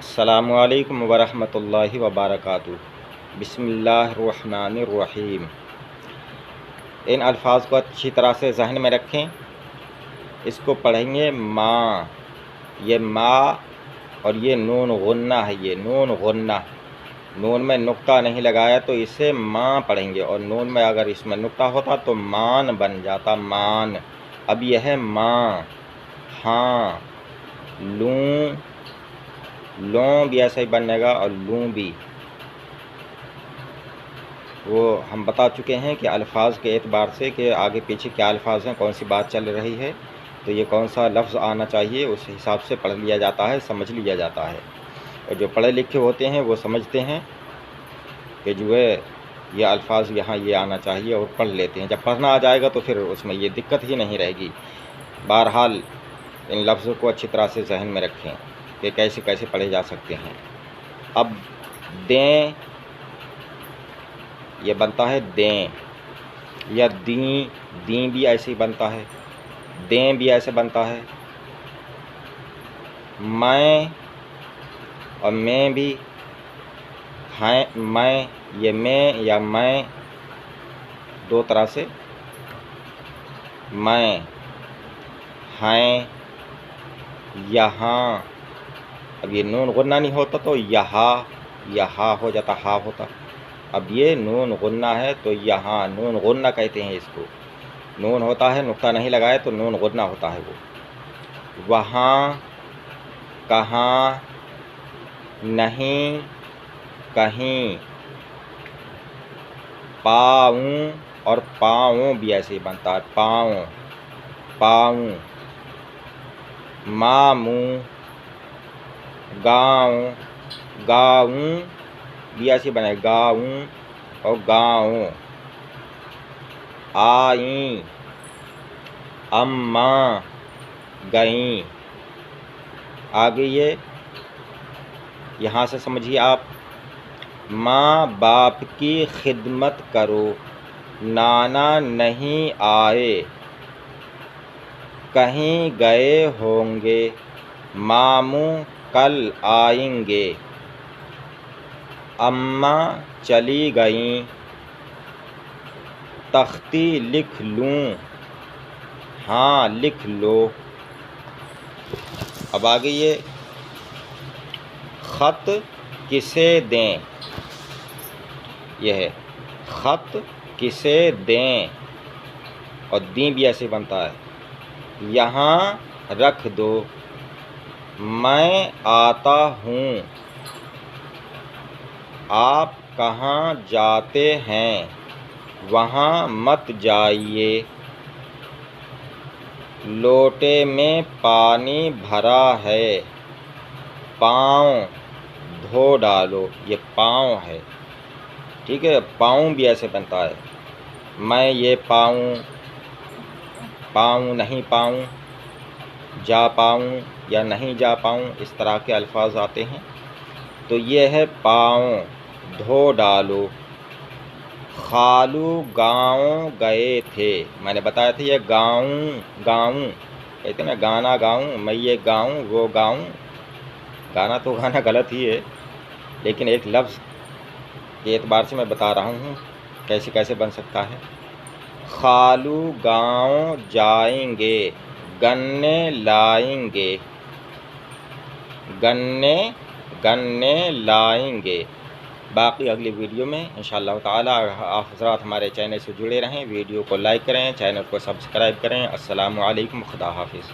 السلام علیکم ورحمۃ اللہ وبرکاتہ۔ بسم اللہ الرحمن الرحیم۔ ان الفاظ کو اچھی طرح سے ذہن میں رکھیں۔ اس کو پڑھیں گے ماں، یہ ماں اور یہ نون غنہ ہے، یہ نون غنہ، نون میں نقطہ نہیں لگایا تو اسے ماں پڑھیں گے، اور نون میں اگر اس میں نقطہ ہوتا تو مان بن جاتا، مان۔ اب یہ ہے ماں، ہاں، لوں، لوں بھی ایسا ہی بننے گا، اور لوں بھی۔ وہ ہم بتا چکے ہیں کہ الفاظ کے اعتبار سے کہ آگے پیچھے کیا الفاظ ہیں، کون سی بات چل رہی ہے، تو یہ کون سا لفظ آنا چاہیے، اس حساب سے پڑھ لیا جاتا ہے، سمجھ لیا جاتا ہے۔ اور جو پڑھے لکھے ہوتے ہیں وہ سمجھتے ہیں کہ جو ہے یہ الفاظ یہاں یہ آنا چاہیے، اور پڑھ لیتے ہیں۔ جب پڑھنا آ جائے گا تو پھر اس میں یہ دقت ہی نہیں رہے گی۔ بہرحال ان لفظوں کو اچھی طرح سے ذہن میں رکھیں کہ کیسے کیسے پڑھے جا سکتے ہیں۔ اب دیں، یہ بنتا ہے دیں، یا دیں، دیں بھی ایسے ہی بنتا ہے، دیں بھی ایسے بنتا ہے۔ میں اور میں بھی ہیں، میں، یہ میں یا میں دو طرح سے، میں، ہیں، یہاں۔ اب یہ نون غنہ نہیں ہوتا تو یہاں، یہاں ہو جاتا، ہا ہوتا۔ اب یہ نون غنہ ہے تو یہاں، نون غنہ کہتے ہیں اس کو۔ نون ہوتا ہے، نقطہ نہیں لگائے تو نون غنہ ہوتا ہے وہ۔ وہاں، کہاں، نہیں، کہیں۔ پاؤں اور پاؤں بھی ایسے ہی بنتا ہے، پاؤں، پاؤں۔ ماموں، گاؤں، گاؤں بھی ایسے بنے، گاؤں اور گاؤں۔ آئیں، اماں، گئیں۔ آگے یہ یہاں سے سمجھیے آپ، ماں باپ کی خدمت کرو، نانا نہیں آئے، کہیں گئے ہوں گے، ماموں کل آئیں گے۔ اماں چلی گئیں، تختی لکھ لوں، ہاں لکھ لو۔ اب آگے یہ خط کسے دیں، یہ ہے خط کسے دیں، اور دیں بھی ایسے بنتا ہے۔ یہاں رکھ دو، میں آتا ہوں، آپ کہاں جاتے ہیں، وہاں مت جائیے۔ لوٹے میں پانی بھرا ہے، پاؤں دھو ڈالو، یہ پاؤں ہے، ٹھیک ہے۔ پاؤں بھی ایسے بنتا ہے، میں یہ پاؤں، پاؤں نہیں پاؤں، جا پاؤں یا نہیں جا پاؤں، اس طرح کے الفاظ آتے ہیں۔ تو یہ ہے پاؤں، دھو ڈالو۔ خالو گاؤں گئے تھے، میں نے بتایا تھا یہ گاؤں، گاؤں کہتے ہیں نا، گانا گاؤں، میں یہ گاؤں وہ گاؤں، گانا تو گانا غلط ہی ہے، لیکن ایک لفظ کے اعتبار سے میں بتا رہا ہوں کیسے کیسے بن سکتا ہے۔ خالو گاؤں جائیں گے، گنے لائیں گے، گنے، گنے لائیں گے۔ باقی اگلی ویڈیو میں انشاءاللہ تعالی آپ حضرات ہمارے چینل سے جڑے رہیں، ویڈیو کو لائک کریں، چینل کو سبسکرائب کریں۔ السلام علیکم، خدا حافظ۔